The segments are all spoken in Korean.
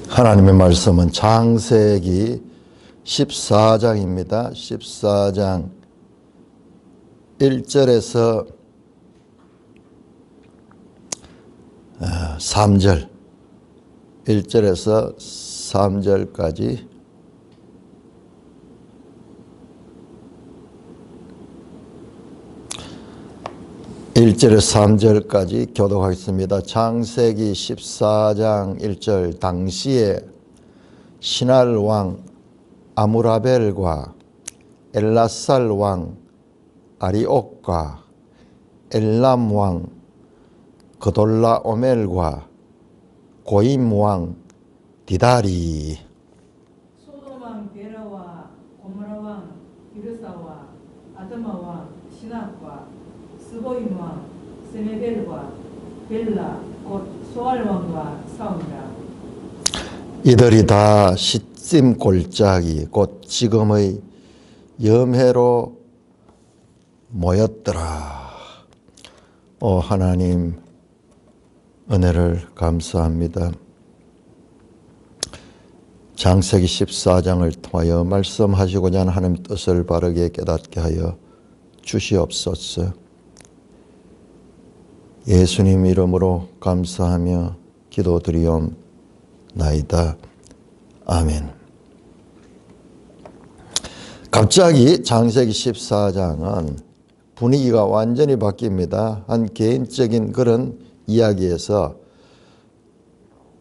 하나님의 말씀은 창세기 14장입니다. 14장 1절에서 3절, 1절에서 3절까지 교독하겠습니다. 창세기 14장 1절. 당시에 시날 왕 아므라벨과 엘라살 왕 아리옥과 엘람 왕 그돌라오멜과 고임 왕 디다리, 소돔 왕 베라와 고모라 왕 비르사와 아드마 왕 시납과 스보임 왕 세메벨과 벨라 곧 소알 왕과 싸운다. 이들이 다 시딤 골짜기 곧 지금의 염해로 모였더라. 하나님 은혜를 감사합니다. 창세기 14장을 통하여 말씀하시고자 하는 하나님의 뜻을 바르게 깨닫게 하여 주시옵소서. 예수님 이름으로 감사하며 기도드리옵나이다. 아멘. 갑자기 창세기 14장은 분위기가 완전히 바뀝니다. 한 개인적인 그런 이야기에서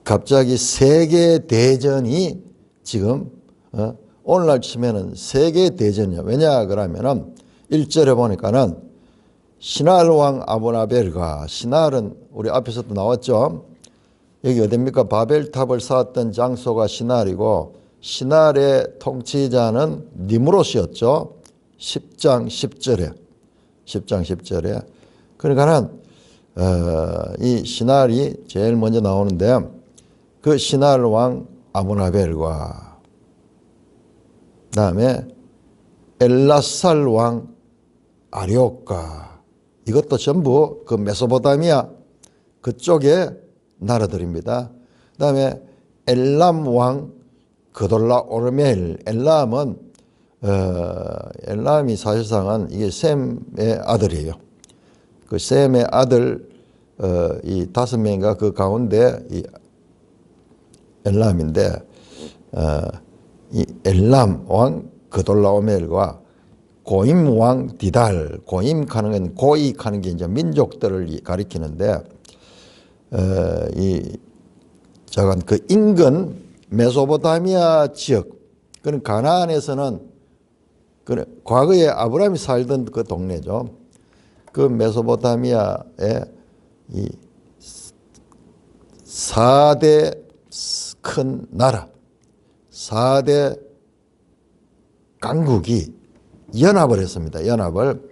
갑자기 세계대전이 지금 오늘날 치면은 세계대전이야. 왜냐 그러면은 1절에 보니까는 시날 왕 아므라벨과, 시날은 우리 앞에서도 나왔죠. 여기 어딥니까? 바벨탑을 쌓았던 장소가 시날이고 시날의 통치자는 니므롯이었죠. 10장 10절에. 그러니까는 이 시날이 제일 먼저 나오는데 그 시날 왕 아므라벨과 그다음에 엘라살 왕 아리옥과, 이것도 전부 그 메소포타미아 그쪽의 나라들입니다. 그다음에 엘람 왕 그돌라오르멜. 엘람이 사실상은 이게 셈의 아들이에요. 그 셈의 아들 이 5명인가 그 가운데 이 엘람인데 이 엘람 왕 그돌라오멜과 고임 왕 디달. 고임하는 건 고익하는 게 이제 민족들을 가리키는데 이 작은 그 인근 메소포타미아 지역, 그런 가나안에서는 그 과거에 아브라함이 살던 그 동네죠. 그 메소포타미아의 이 4대 큰 나라, 4대 강국이 연합을 했습니다. 연합을.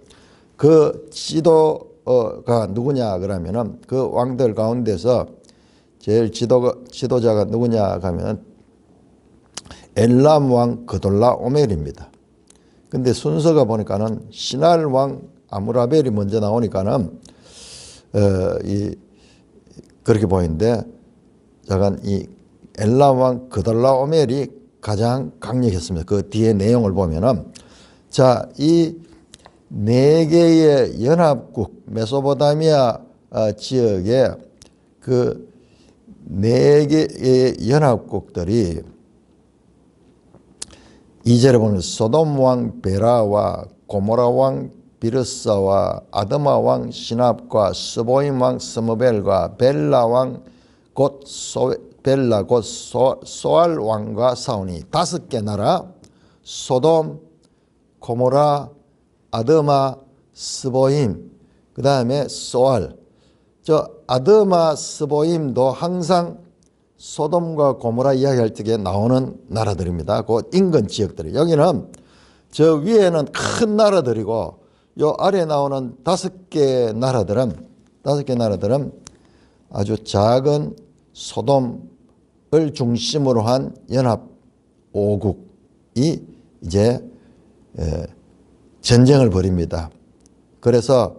그 지도가 누구냐 그러면은 그 왕들 가운데서 제일 지도자가 누구냐 하면 엘람 왕 그돌라오멜입니다. 근데 순서가 보니까는 시날 왕 아므라벨이 먼저 나오니까는 그렇게 보이는데, 약간 이 엘람 왕 그돌라오멜이 가장 강력했습니다. 그 뒤에 내용을 보면은, 자, 이 4개의 연합국, 메소포타미아 지역에 그 4개의 연합국들이 2절에 보면 소돔 왕 베라와 고모라 왕 비르사와 아드마 왕 시납과 스보임 왕 스무벨과 벨라 왕 곧 소알 왕과 싸우니 5개 나라, 소돔, 고모라, 아드마, 스보임, 그 다음에 소알. 저 아드마, 스보임도 항상 소돔과 고모라 이야기할 때 나오는 나라들입니다. 그 인근 지역들이. 여기는 저 위에는 큰 나라들이고 요 아래 나오는 5개 나라들은 아주 작은 소돔을 중심으로 한 연합 5국이 이제 전쟁을 벌입니다. 그래서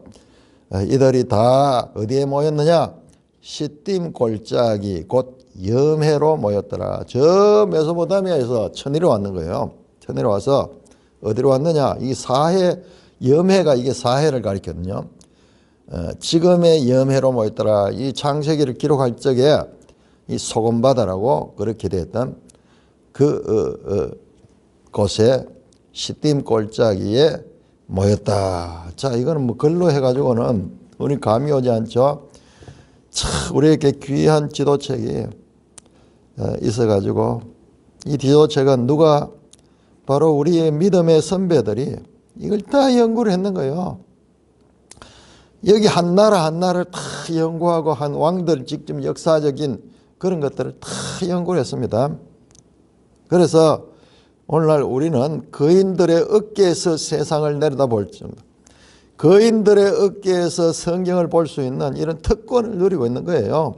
이들이 다 어디에 모였느냐? 시딤 골짜기 곧 염해로 모였더라. 저 메소포타미아에서 쳐내려왔는 거예요. 쳐내려와서 어디로 왔느냐? 이 사해, 염해가 이게 사해를 가리거든요. 지금의 염해로 모였더라. 이 창세기를 기록할 적에 이 소금바다라고 그렇게 됐던 곳에 시딤 골짜기에 모였다. 자, 이거는 뭐 글로 해가지고는 우리 감이 오지 않죠. 참 우리에게 귀한 지도책이 있어가지고 이 지도책은 누가 바로 우리의 믿음의 선배들이 이걸 다 연구를 했는 거예요. 여기 한 나라 한 나라를 다 연구하고 한 왕들 직접 역사적인 그런 것들을 다 연구를 했습니다. 그래서 오늘날 우리는 거인들의 어깨에서 세상을 내려다볼 정도, 거인들의 어깨에서 성경을 볼 수 있는 이런 특권을 누리고 있는 거예요.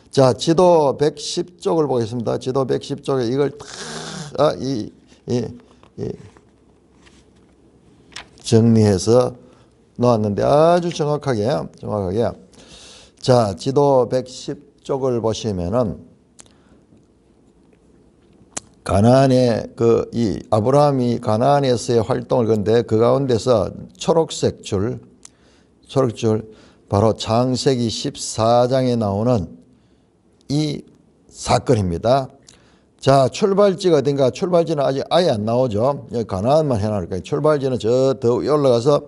자, 지도 110쪽을 보겠습니다. 지도 110쪽에 이걸 다 정리해서 놓았는데 아주 정확하게. 자, 지도 110쪽을 보시면은 가나안의 이 아브라함이 가나안에서의 활동을 건데 그 가운데서 초록색 줄 바로 창세기 14장에 나오는 이 사건입니다. 자, 출발지가 어딘가? 출발지는 아직 아예 안 나오죠. 여기 가나안만 해놓을까요? 출발지는 저 더 위에 올라가서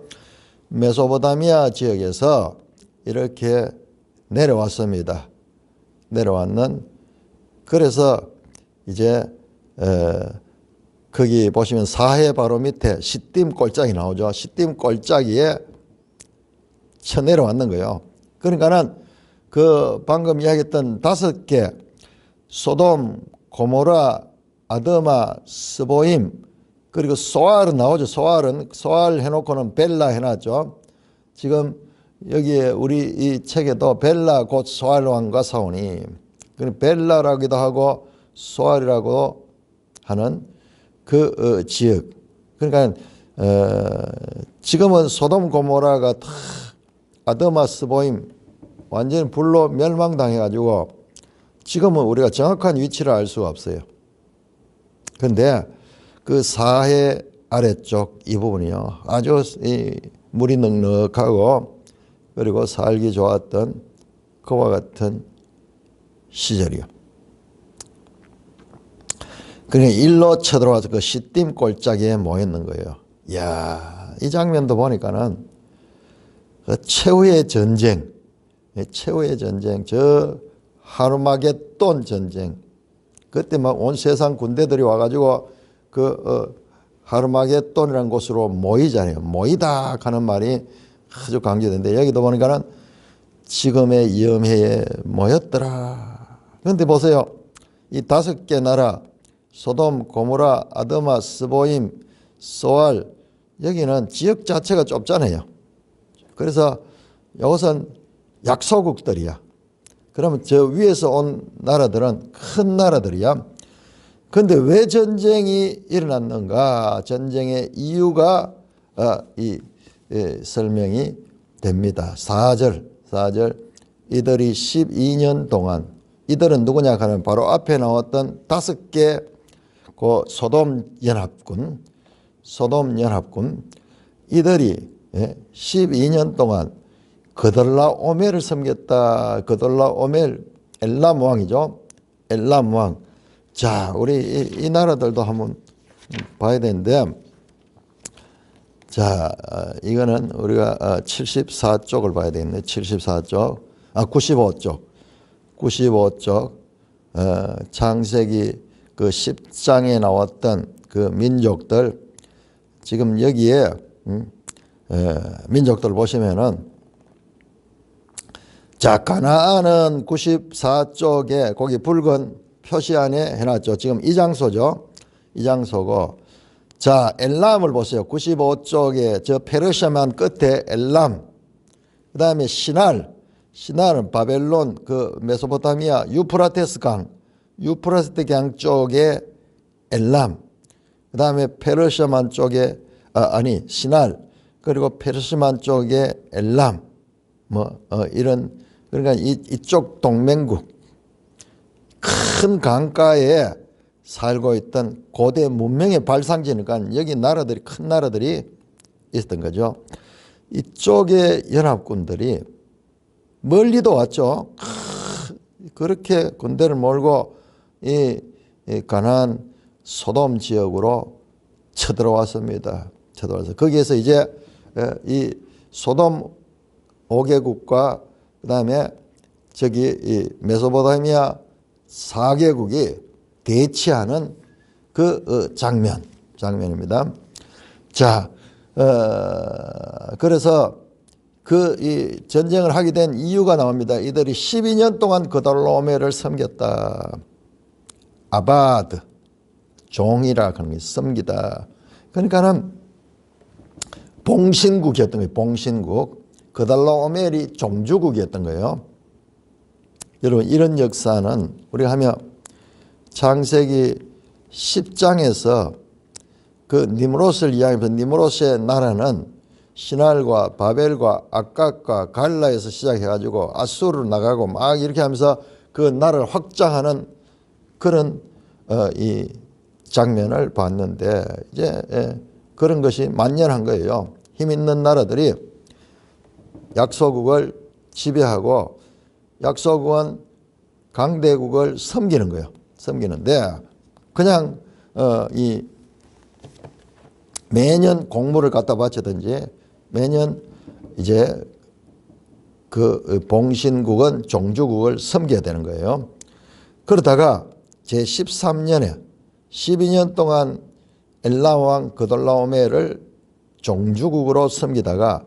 메소포타미아 지역에서 이렇게 내려왔습니다. 내려왔는 그래서 이제 거기 보시면 사해 바로 밑에 시딤 골짜기 나오죠. 시딤 골짜기에 쳐내려왔는 거예요. 그러니까는 그 방금 이야기했던 5개 소돔, 고모라, 아드마, 스보임 그리고 소알은 나오죠. 소알 해놓고는 벨라 해놨죠. 지금 여기에 우리 이 책에도 벨라 곧 소알 왕과 사오니 벨라라기도 하고 소알이라고 하는 그 지역. 그러니까 지금은 소돔 고모라가 다 아드마 스보임 완전히 불로 멸망당해 가지고 지금은 우리가 정확한 위치를 알 수가 없어요. 그런데 그 사해 아래쪽 이 부분이요 아주 물이 넉넉하고 그리고 살기 좋았던 그와 같은 시절이요. 그러니까 일로 쳐들어와서 그 시딤 골짜기에 모였는 거예요. 이야, 이 장면도 보니까는 그 최후의 전쟁, 저 하르마게돈 전쟁. 그때 막 온 세상 군대들이 와가지고 하르마게돈이라는 곳으로 모이잖아요. 모이다 하는 말이 아주 강조되는데 여기도 보니까는 지금의 염해에 모였더라. 그런데 보세요. 이 5개 나라 소돔, 고모라, 아드마, 스보임, 소알 여기는 지역 자체가 좁잖아요. 그래서 이것은 약소국들이야. 그러면 저 위에서 온 나라들은 큰 나라들이야. 그런데 왜 전쟁이 일어났는가? 전쟁의 이유가 설명이 됩니다. 4절 이들이 12년 동안 이들은 누구냐 하면 바로 앞에 나왔던 5개 그 소돔 연합군 이들이 12년 동안 그돌라오멜을 섬겼다. 그돌라오멜 엘람 왕이죠. 엘람 왕. 자, 우리 이 나라들도 한번 봐야 되는데 자, 이거는 우리가 74쪽을 봐야 되겠네. 95쪽. 창세기 그 10장에 나왔던 그 민족들 지금 여기에 민족들 보시면은 자, 가나안은 94쪽에 거기 붉은 표시 안에 해놨죠. 지금 이 장소죠. 이 장소고. 자, 엘람을 보세요. 95쪽에 저 페르시아만 끝에 엘람. 그 다음에 시날은 바벨론 그 메소포타미아 유프라테스 강 쪽에 엘람. 그 다음에 페르시아만 쪽에 시날 그리고 페르시아만 쪽에 엘람. 이런 그러니까 이쪽 동맹국 큰 강가에 살고 있던 고대 문명의 발상지니까 여기 나라들이 큰 나라들이 있었던 거죠. 이쪽의 연합군들이 멀리도 왔죠. 그렇게 군대를 몰고 이 가나안 소돔 지역으로 쳐들어왔습니다. 쳐들어와서 거기에서 이제 이 소돔 5개국과 그다음에 저기 이 메소포타미아 4개국이 대치하는 그 장면입니다. 자, 그래서 그 이 전쟁을 하게 된 이유가 나옵니다. 이들이 12년 동안 그돌로오메를 섬겼다. 아바드, 종이라 하는 게 섬기다. 그러니까는 봉신국이었던 거예요. 봉신국. 그돌로오멜이 종주국이었던 거예요. 여러분 이런 역사는 우리가 하며 창세기 10장에서 그 니므롯을 이야기하면서 니므롯의 나라는 시날과 바벨과 악각과 갈라에서 시작해가지고 아수르로 나가고 막 이렇게 하면서 그 나라를 확장하는 그런 이 장면을 봤는데 이제 그런 것이 만연한 거예요. 힘 있는 나라들이 약소국을 지배하고 약소국은 강대국을 섬기는 거예요. 섬기는데 그냥 이 매년 공물을 갖다 바치든지 매년 이제 그 봉신국은 종주국을 섬겨야 되는 거예요. 그러다가 제13년에 12년 동안 엘람 왕 그돌라오메를 종주국으로 섬기다가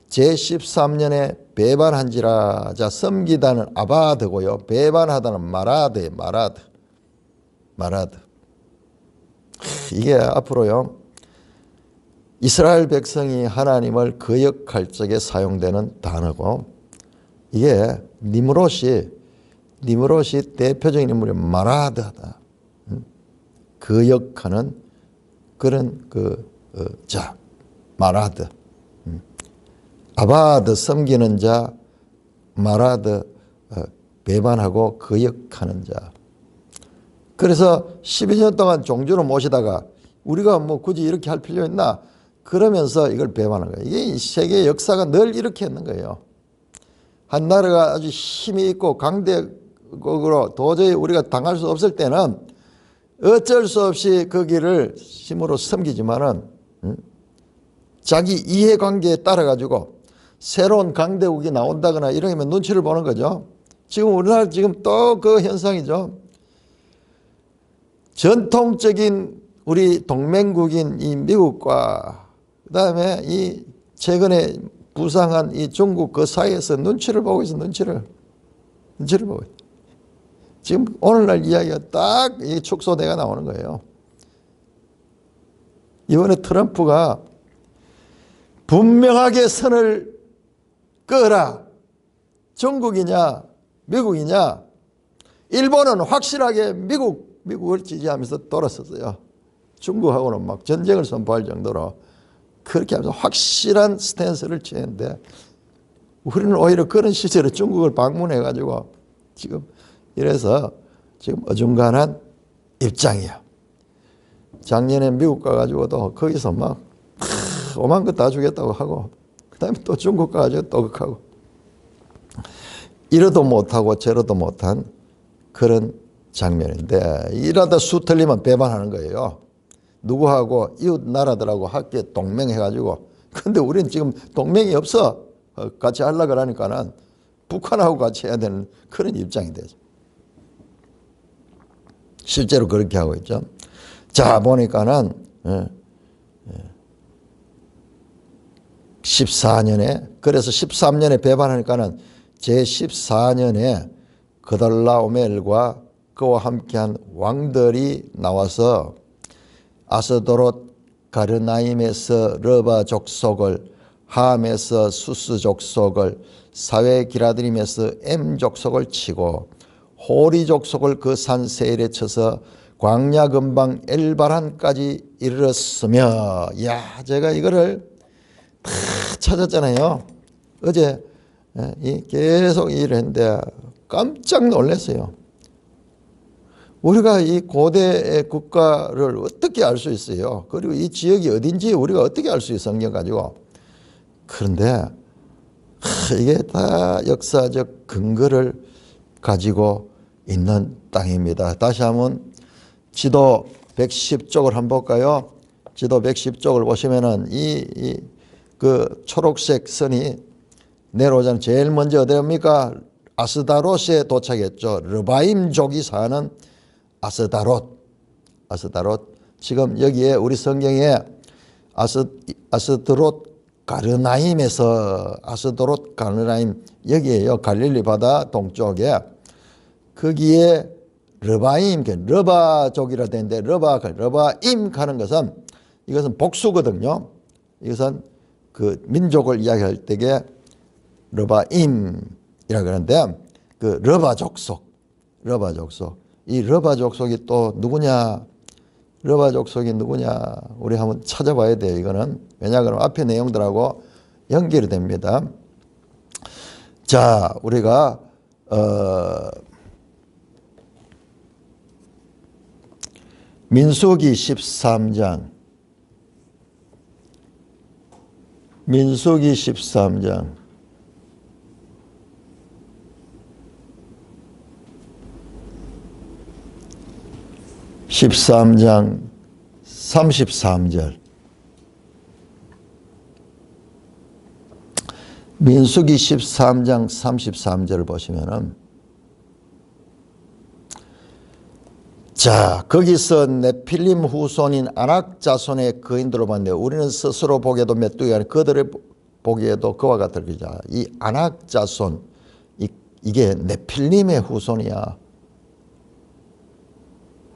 제13년에 배반한지라. 자, 섬기다는 아바드고요. 배반하다는 마라드예요. 마라드. 이게 앞으로요. 이스라엘 백성이 하나님을 거역할 적에 사용되는 단어고 이게 니므롯이 대표적인 인물이 마라드하다. 거역하는 그런 마라드. 아바드 섬기는 자, 마라드 배반하고 거역하는 자. 그래서 12년 동안 종주로 모시다가 우리가 뭐 굳이 이렇게 할 필요 있나? 그러면서 이걸 배반한 거예요. 이게 세계 역사가 늘 이렇게 했는 거예요. 한 나라가 아주 힘이 있고 강대국으로 도저히 우리가 당할 수 없을 때는 어쩔 수 없이 그 길을 힘으로 섬기지만은 자기 이해관계에 따라 가지고 새로운 강대국이 나온다거나 이러면 눈치를 보는 거죠. 지금 우리나라 지금 또 그 현상이죠. 전통적인 우리 동맹국인 이 미국과 그다음에 이 최근에 부상한 이 중국 그 사이에서 눈치를 보고 있어. 눈치를 보고 있어. 지금 오늘날 이야기가 딱 이 축소돼가 나오는 거예요. 이번에 트럼프가 분명하게 선을 그어라. 중국이냐 미국이냐. 일본은 확실하게 미국을 지지하면서 돌아섰어요. 중국하고는 막 전쟁을 선포할 정도로 그렇게 하면서 확실한 스탠스를 취했는데 우리는 오히려 그런 시절에 중국을 방문해가지고 지금 이래서 지금 어중간한 입장이야. 작년에 미국 가가지고도 거기서 막 오만 거 다 주겠다고 하고 그 다음에 또 중국 가가지고 또 하고 이러도 못하고 저러도 못한 그런 장면인데 이러다 수 틀리면 배반하는 거예요. 누구하고 이웃 나라들하고 함께 동맹해가지고 근데 우리는 지금 동맹이 없어. 같이 하려고 그러니까는 북한하고 같이 해야 되는 그런 입장이 되죠. 실제로 그렇게 하고 있죠. 자 보니까는 14년에 그래서 13년에 배반하니까는 제14년에 그돌라오멜과 그와 함께한 왕들이 나와서 아스도롯 가르나임에서 러바 족속을, 함에서 수스 족속을, 사회 기라드림에서 엠 족속을 치고 호리 족속을 그 산 세일에 쳐서 광야 근방 엘바란까지 이르렀으며. 야, 제가 이거를 다 찾았잖아요. 어제 계속 일을 했는데 깜짝 놀랐어요. 우리가 이 고대의 국가를 어떻게 알 수 있어요? 그리고 이 지역이 어딘지 우리가 어떻게 알 수 있어요? 성경 가지고. 그런데 이게 다 역사적 근거를 가지고 있는 땅입니다. 다시 한번 지도 110쪽을 한번 볼까요? 지도 110쪽을 보시면은 그 초록색 선이 내려오자면 제일 먼저 어디입니까? 아스다롯에 도착했죠. 르바임족이 사는 아스다롯. 지금 여기에 우리 성경에 아스드롯 가르나임에서 아스드롯 가르나임 여기에요. 갈릴리 바다 동쪽에 거기에 르바임, 르바족이라 되는데 르바임 가는 것은 이것은 복수거든요. 이것은 그 민족을 이야기할 때에 르바임이라 그러는데 그 르바족속. 이 르바족속이 또 누구냐? 르바족속이 누구냐? 우리 한번 찾아봐야 돼요. 이거는 왜냐하면 앞에 내용들하고 연결이 됩니다. 자, 우리가 민수기 13장 33절 민수기 13장 33절을 보시면은 자, 거기서 네필림 후손인 아낙 자손의 거인들로 봤는데 우리는 스스로 보기에도 메뚜기가 아니라 그들을 보기에도 그와 같으리라. 이 아낙 자손 이게 네필림의 후손이야.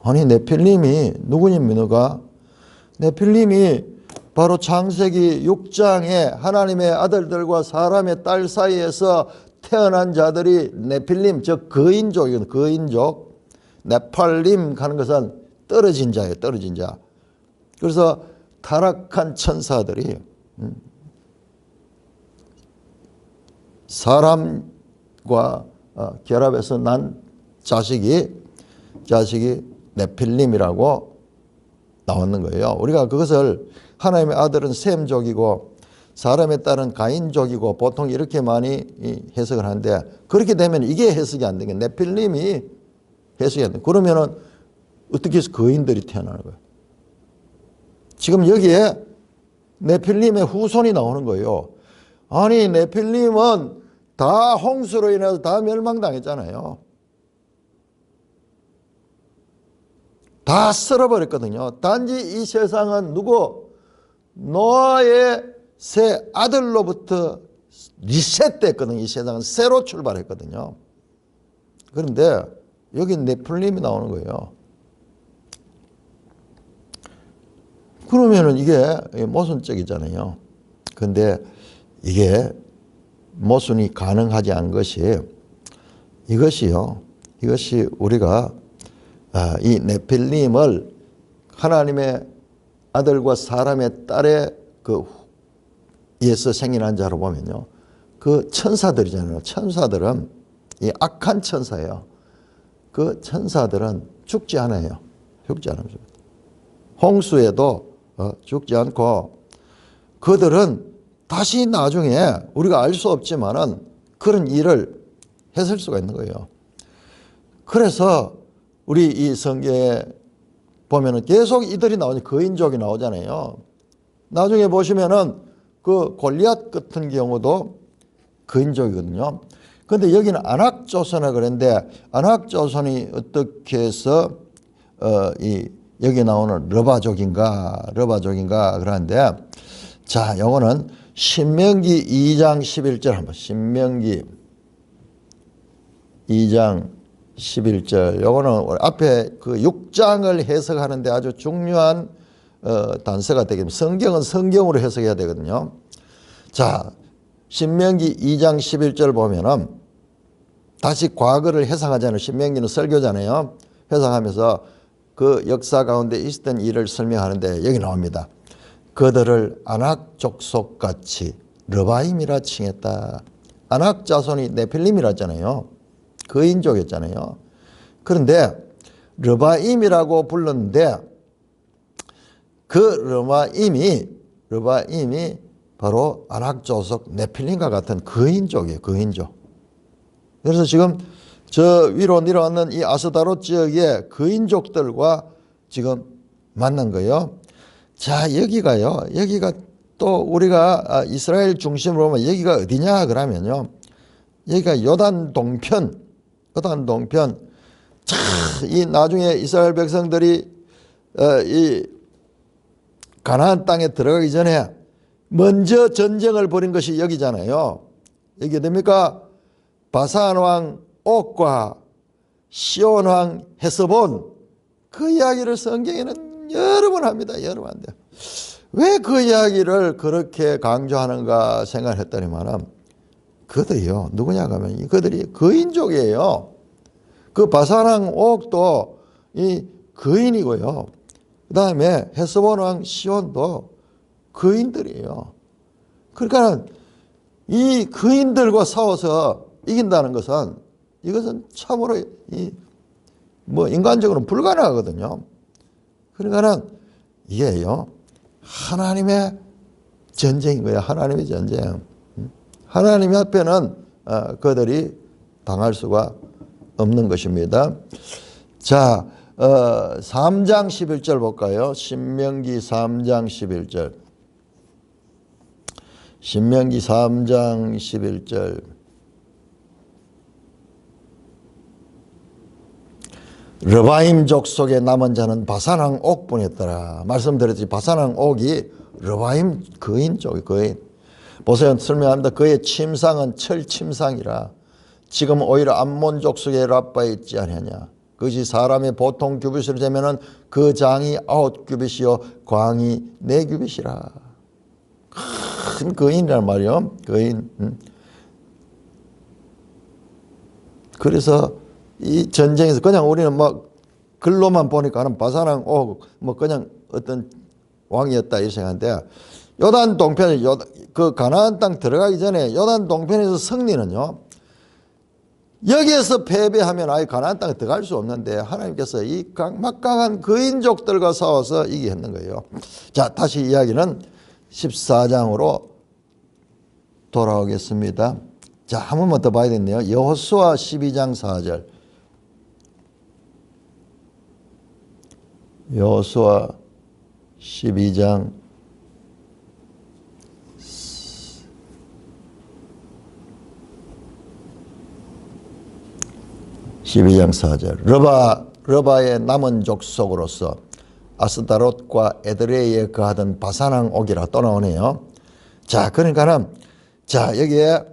아니 네필림이 누구입니까? 네필림이 바로 창세기 6장에 하나님의 아들들과 사람의 딸 사이에서 태어난 자들이 네필림, 즉 거인족이거든. 거인족. 네팔림 가는 것은 떨어진 자예요. 떨어진 자. 그래서 타락한 천사들이 사람과 결합해서 난 자식이 네필림이라고 나왔는 거예요. 우리가 그것을 하나님의 아들은 셈족이고 사람의 딸은 가인족이고 보통 이렇게 많이 해석을 하는데 그렇게 되면 이게 해석이 안 되는 거예요. 네필림이 해석이 안 돼. 그러면은 어떻게 해서 거인들이 태어나는 거예요? 지금 여기에 네필림의 후손이 나오는 거예요. 아니 네필림은 다 홍수로 인해서 다 멸망당했잖아요. 다 쓸어버렸거든요. 단지 이 세상은 누구? 노아의 새 아들로부터 리셋됐거든요. 이 세상은 새로 출발했거든요. 그런데 여기 네필림이 나오는 거예요. 그러면은 이게 모순적이잖아요. 근데 이게 모순이 가능하지 않은 것이 이것이 우리가 이 네필림을 하나님의 아들과 사람의 딸의 그 에서 생겨난 자로 보면요. 그 천사들이잖아요. 천사들은 이 악한 천사예요. 그 천사들은 죽지 않아요. 죽지 않습니다. 홍수에도 죽지 않고 그들은 다시 나중에 우리가 알 수 없지만은 그런 일을 했을 수가 있는 거예요. 그래서 우리 이 성경에 보면은 계속 이들이 나오죠. 거인족이 나오잖아요. 나중에 보시면은 그 골리앗 같은 경우도 거인족이거든요. 그런데 여기는 아낙조선이라고 그랬는데 아낙조선이 어떻게 해서 여기 나오는 르바족인가 그러는데 자, 요거는 신명기 2장 11절 한번 신명기 2장 11절 요거는 앞에 그 6장을 해석하는데 아주 중요한 단서가 되겠습니다. 성경은 성경으로 해석해야 되거든요. 자, 신명기 2장 11절 보면은 다시 과거를 해석하잖아요. 신명기는 설교잖아요. 해석하면서 그 역사 가운데 있었던 일을 설명하는데 여기 나옵니다. 그들을 아낙 족속같이 르바임이라 칭했다. 아낙 자손이 네필림이라 했잖아요. 거인족이었잖아요. 그런데 르바임이라고 불렀는데 그 르바임이 바로 아낙 족속 네필림과 같은 거인족이에요. 거인족. 그래서 지금 저 위로 내려왔는 이 아스다롯 지역의 거인족들과 지금 만난 거예요. 자, 여기가 또 우리가 이스라엘 중심으로 보면 여기가 어디냐 그러면요. 여기가 요단 동편. 자, 이 나중에 이스라엘 백성들이 이 가나안 땅에 들어가기 전에 먼저 전쟁을 벌인 것이 여기잖아요. 여기 됩니까? 바산 왕 옥과 시온 왕 헤스본, 그 이야기를 성경에는 여러 번 합니다. 여러 번 합니다. 왜 그 이야기를 그렇게 강조하는가 생각했더니만 그들이요. 누구냐 하면 그들이 거인족이에요. 그 바산 왕 옥도 이 거인이고요. 그 다음에 헤스본 왕 시온도 거인들이에요. 그러니까 이 거인들과 싸워서 이긴다는 것은 이것은 참으로 인간적으로는 불가능하거든요. 그러니까 이게요, 하나님의 전쟁인 거예요. 하나님의 전쟁. 하나님 앞에는 그들이 당할 수가 없는 것입니다. 자, 3장 11절 볼까요? 신명기 3장 11절. 신명기 3장 11절. 르바임 족속의 남은 자는 바산 왕 옥뿐이었더라. 말씀드렸지, 바산 왕 옥이 르바임 거인 쪽, 거인. 보세요, 설명합니다. 그의 침상은 철 침상이라. 지금 오히려 암몬 족속의 라빠에 있지 않느냐. 그것이 사람의 보통 규빗으로 되면은 그 장이 9규빗이요 광이 4규빗이라. 큰 거인이란 말이요. 거인. 그래서 이 전쟁에서 그냥 우리는 글로만 보니까는 바산왕 그냥 어떤 왕이었다 이렇게 생각하는데, 요단 동편에 그 가나안 땅 들어가기 전에 요단 동편에서 승리는요, 여기에서 패배하면 아예 가나안 땅에 들어갈 수 없는데 하나님께서 이 막강한 거인족들과 싸워서 이기게 했는 거예요. 자, 다시 이야기는 14장으로 돌아오겠습니다. 자, 한 번만 더 봐야겠네요. 여호수아 12장 4절. 여호수아 12장 4절. 르바의 남은 족속으로서 아스다롯과 에드레이에 거하던 바산 왕 옥이라 또 나오네요. 자, 그러니까는 자, 여기에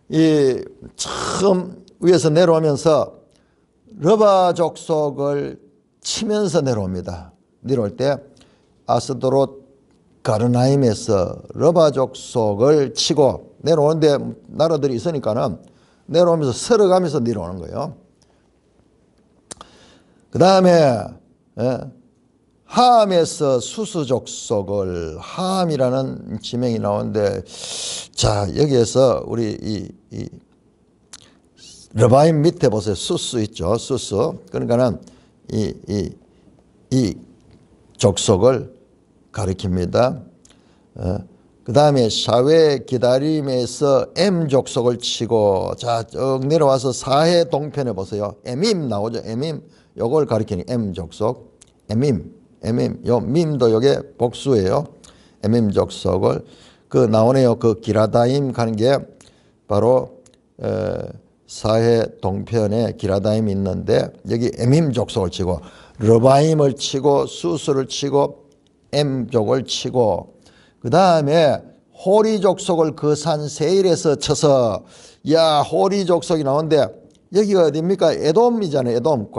이 처음 위에서 내려오면서 르바 족속을 치면서 내려옵니다. 내려올 때 아스도롯 가르나임에서 르바 족속을 치고 내려오는데 나라들이 있으니까는 내려오면서 설어가면서 내려오는 거예요. 그 다음에 하암에서 수스 족속을, 하암이라는 지명이 나오는데, 자, 여기에서 우리 이 르바임 밑에 보세요. 수스 있죠. 수스. 그러니까는 이 족속을 가리킵니다. 그 다음에 샤웨 기다림에서 M 족속을 치고, 자, 쭉 내려와서 사해 동편에 보세요. 에밈 나오죠. 에밈. 요걸 가리키는 M 족속. 에밈. 요 밈도 요게 복수예요. 에밈 족속을 나오네요. 그 기라다임 가는 게 바로 사해 동편에 기라다임이 있는데, 여기 에밈 족속을 치고 르바임을 치고 수스를 치고 M족을 치고, 그 다음에 호리 족속을 그 산 세일에서 쳐서, 야, 호리 족속이 나오는데 여기가 어디입니까? 에돔이잖아요. 에돔.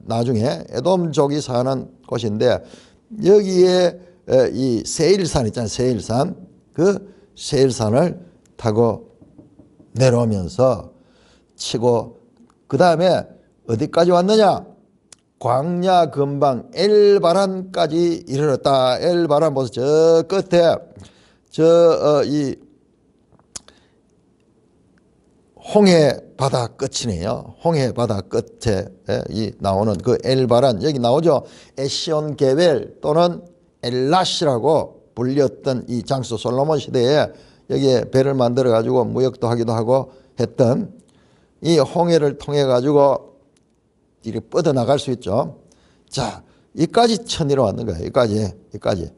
나중에 에돔족이 사는 곳인데, 여기에 이 세일산 있잖아요. 세일산. 그 세일산을 타고 내려오면서 치고, 그 다음에 어디까지 왔느냐? 광야 근방 엘바란까지 이르렀다. 엘바란 보세요. 저 끝에 이 홍해 바다 끝이네요. 홍해 바다 끝에 이 나오는 그 엘바란, 여기 나오죠. 에시온 게벨 또는 엘라시라고 불렸던 이 장소, 솔로몬 시대에 여기에 배를 만들어 가지고 무역도 하기도 하고 했던 이 홍해를 통해 가지고 이렇게 뻗어나갈 수 있죠. 자, 여기까지 천리로 왔는 거예요. 여기까지.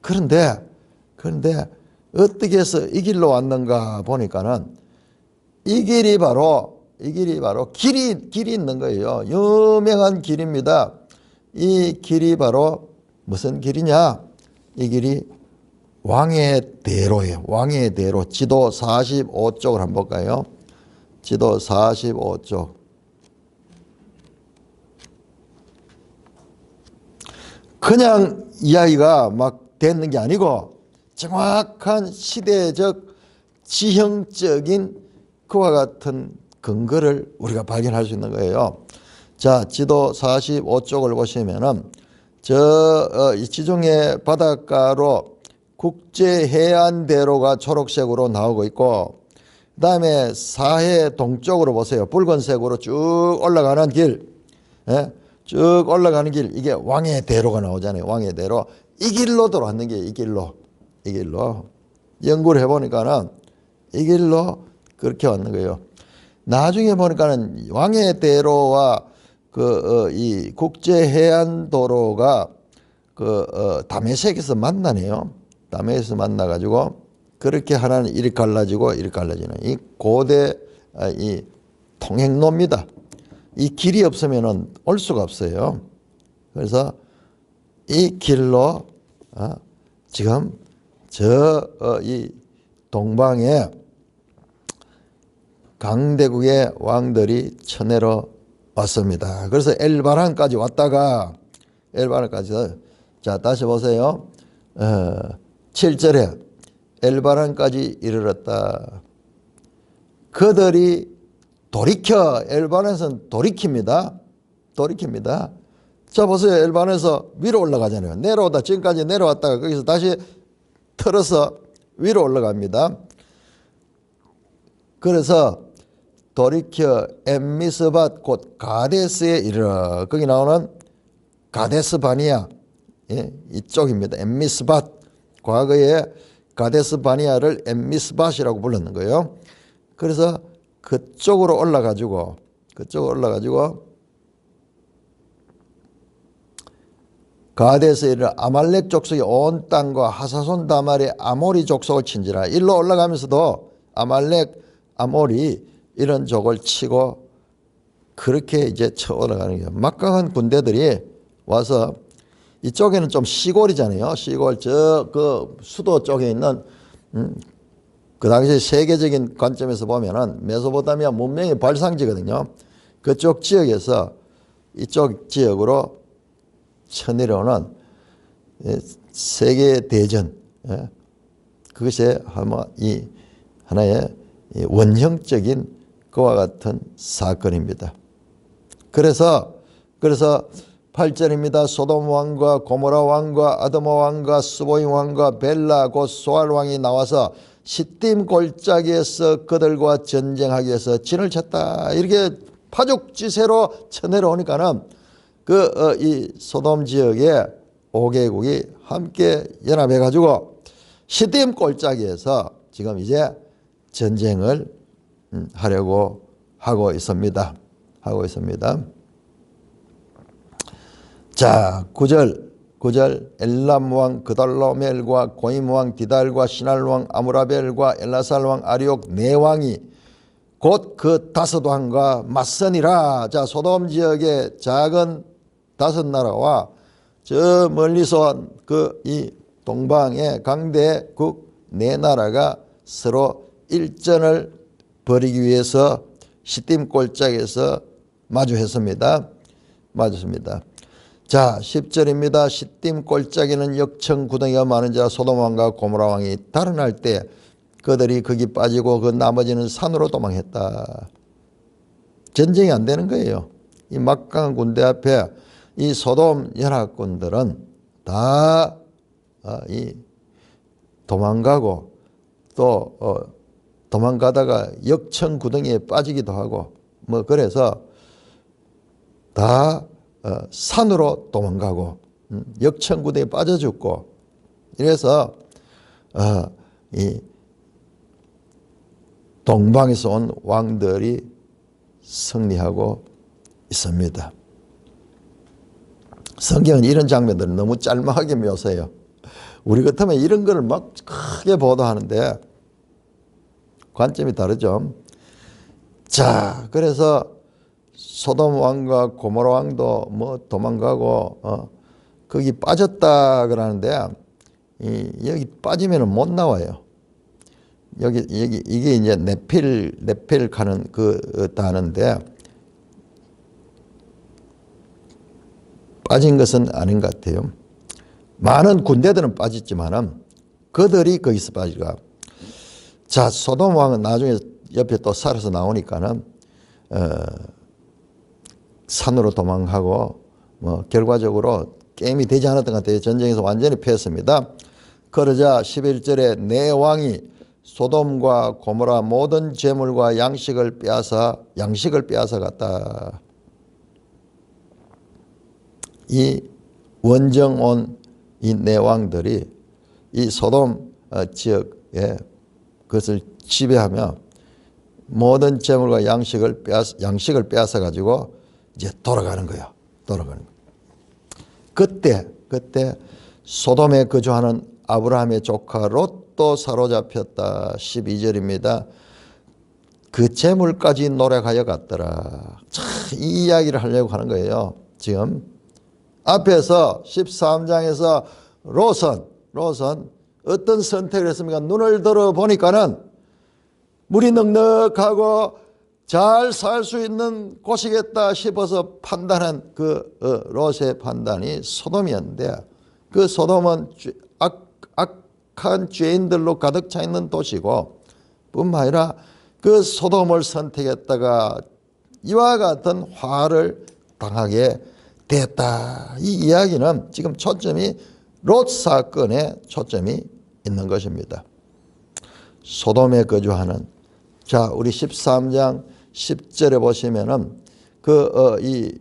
그런데 어떻게 해서 이 길로 왔는가 보니까는 이 길이 바로 길이 있는 거예요. 유명한 길입니다. 이 길이 바로 무슨 길이냐? 이 길이 왕의 대로예요. 왕의 대로. 지도 45쪽을 한번 볼까요? 지도 45쪽. 그냥 이야기가 막 됐는 게 아니고 정확한 시대적 지형적인 그와 같은 근거를 우리가 발견할 수 있는 거예요. 자, 지도 45쪽을 보시면은 이 지중해 바닷가로 국제해안대로가 초록색으로 나오고 있고, 그 다음에 사해 동쪽으로 보세요. 붉은색으로 쭉 올라가는 길, 쭉 올라가는 길, 이게 왕의 대로가 나오잖아요. 왕의 대로. 이 길로 들어왔는 게 이 길로. 연구를 해보니까는 이 길로 그렇게 왔는 거예요. 나중에 보니까는 왕의 대로와 이 국제해안도로가 다메섹에서 만나네요. 다메섹에서 만나가지고 그렇게 하나는 이렇게 갈라지고 이렇게 갈라지는 이 고대 이 통행로입니다. 이 길이 없으면은 올 수가 없어요. 그래서 이 길로 지금 이 동방에 강대국의 왕들이 천내로 왔습니다. 그래서 엘바란까지 왔다가 자, 다시 보세요. 7절에 엘바란까지 이르렀다. 그들이 돌이켜, 엘바란에서는 돌이킵니다. 자, 보세요. 엘바란에서 위로 올라가잖아요. 내려오다, 지금까지 내려왔다가 거기서 다시 틀어서 위로 올라갑니다. 그래서 돌이켜 엠미스밭 곧 가데스에 이르러, 거기 나오는 가데스 바니아, 이쪽입니다. 엠미스밭, 과거에 가데스 바니아를 엠미스밭이라고 불렀는 거예요. 그래서 그쪽으로 올라가지고 가데스에 이르러 아말렉 족속의 온 땅과 하사손 다말의 아모리 족속을 친지라. 일로 올라가면서도 아말렉, 아모리 이런 족을 치고 그렇게 이제 쳐 올라가는 거예요. 막강한 군대들이 와서, 이쪽에는 좀 시골이잖아요. 시골, 그 수도 쪽에 있는, 그 당시 세계적인 관점에서 보면은 메소포타미아 문명의 발상지거든요. 그쪽 지역에서 이쪽 지역으로 쳐내려오는 세계 대전, 그것이 아마 이 하나의 원형적인 그와 같은 사건입니다. 그래서 8절입니다. 소돔 왕과 고모라 왕과 아드마 왕과 스보임 왕과 벨라 곧 소알 왕이 나와서 시딤 골짜기에서 그들과 전쟁하기 위해서 진을 쳤다. 이렇게 파죽지세로 쳐내려오니까는 이 소돔 지역의 5개국이 함께 연합해 가지고 시딤 골짜기에서 지금 이제 전쟁을 하려고 하고 있습니다. 자, 9절 엘람 왕 그달로멜과 고임 왕 디달과 시날 왕 아무라벨과 엘라살 왕 아리옥 네 왕이 곧 그 5왕과 맞서니라. 자, 소돔 지역의 작은 5 나라와 저 멀리서 이 동방의 강대국 4 나라가 서로 일전을 벌이기 위해서 시딤 골짜기에서 마주했습니다. 자, 10절입니다. 시딤 골짜기는 역청 구덩이가 많은 자 소돔 왕과 고모라 왕이 달아날 때 그들이 거기 빠지고 그 나머지는 산으로 도망했다. 전쟁이 안 되는 거예요. 이 막강한 군대 앞에 이 소돔 연합군들은 다 도망가고 또 도망가다가 역청구덩이에 빠지기도 하고 뭐 그래서 다 산으로 도망가고 역청구덩이에 빠져 죽고 이래서 이 동방에서 온 왕들이 승리하고 있습니다. 성경은 이런 장면들을 너무 짤막하게 묘사해요. 우리 같으면 이런 거를 막 크게 보도하는데 관점이 다르죠. 자, 그래서 소돔 왕과 고모라 왕도 뭐 도망가고 거기 빠졌다 그러는데 여기 빠지면 못 나와요. 여기 이게 이제 네필 가는 다는데 빠진 것은 아닌 것 같아요. 많은 군대들은 빠졌지만은 그들이 거기서 빠지가. 자, 소돔 왕은 나중에 옆에 또 살아서 나오니까는 산으로 도망하고 뭐 결과적으로 게임이 되지 않았던 것 같아요. 전쟁에서 완전히 패했습니다. 그러자 11절에 내 왕이 소돔과 고모라 모든 재물과 양식을 빼앗아 갔다. 이 원정 온 이 내 왕들이 이 소돔 지역에 그것을 지배하며 모든 재물과 양식을 빼앗아 가지고 이제 돌아가는 거예요. 그때 소돔에 거주하는 아브라함의 조카 롯도 사로잡혔다. 12절입니다. 그 재물까지 노력하여 갔더라. 참, 이 이야기를 하려고 하는 거예요. 지금 앞에서 13장에서 롯은 어떤 선택을 했습니까? 눈을 들어 보니까는 물이 넉넉하고 잘 살 수 있는 곳이겠다 싶어서 판단한 그 롯의 판단이 소돔이었는데 그 소돔은 악한 죄인들로 가득 차 있는 도시고 뿐만 아니라 그 소돔을 선택했다가 이와 같은 화를 당하게 됐다. 이 이야기는 지금 초점이 롯 사건에 초점이 있는 것입니다. 소돔에 거주하는 자, 우리 13장 10절에 보시면은 이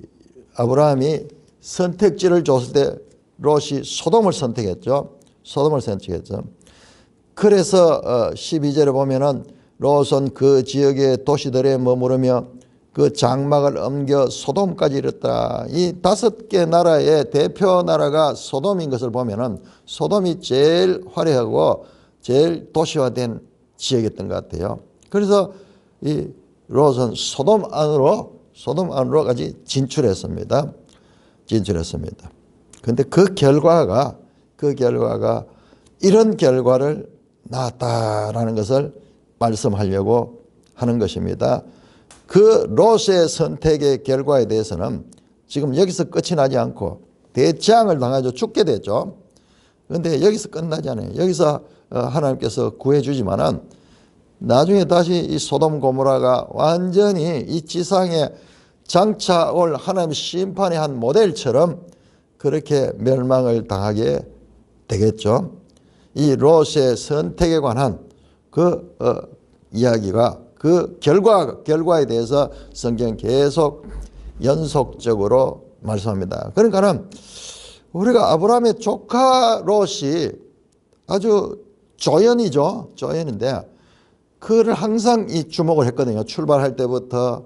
아브라함이 선택지를 줬을 때 롯이 소돔을 선택했죠. 그래서 12절에 보면은 롯은 그 지역의 도시들에 머무르며 그 장막을 옮겨 소돔까지 이르렀다. 이 5개 나라의 대표 나라가 소돔인 것을 보면은 소돔이 제일 화려하고 제일 도시화된 지역이었던 것 같아요. 그래서 이 롯은 소돔 안으로까지 진출했습니다. 그런데 그 결과가 이런 결과를 낳았다라는 것을 말씀하려고 하는 것입니다. 그 롯의 선택의 결과에 대해서는 지금 여기서 끝이 나지 않고 대재앙을 당하죠. 죽게 되죠. 그런데 여기서 끝나지 않아요. 여기서 하나님께서 구해주지만은 나중에 다시 이 소돔 고모라가 완전히 이 지상에 장차 올 하나님의 심판의 한 모델처럼 그렇게 멸망을 당하게 되겠죠. 이 롯의 선택에 관한 그 이야기가 그 결과에 대해서 성경 계속 연속적으로 말씀합니다. 그러니까는 우리가 아브라함의 조카 롯이 아주 조연인데 그를 항상 이 주목을 했거든요. 출발할 때부터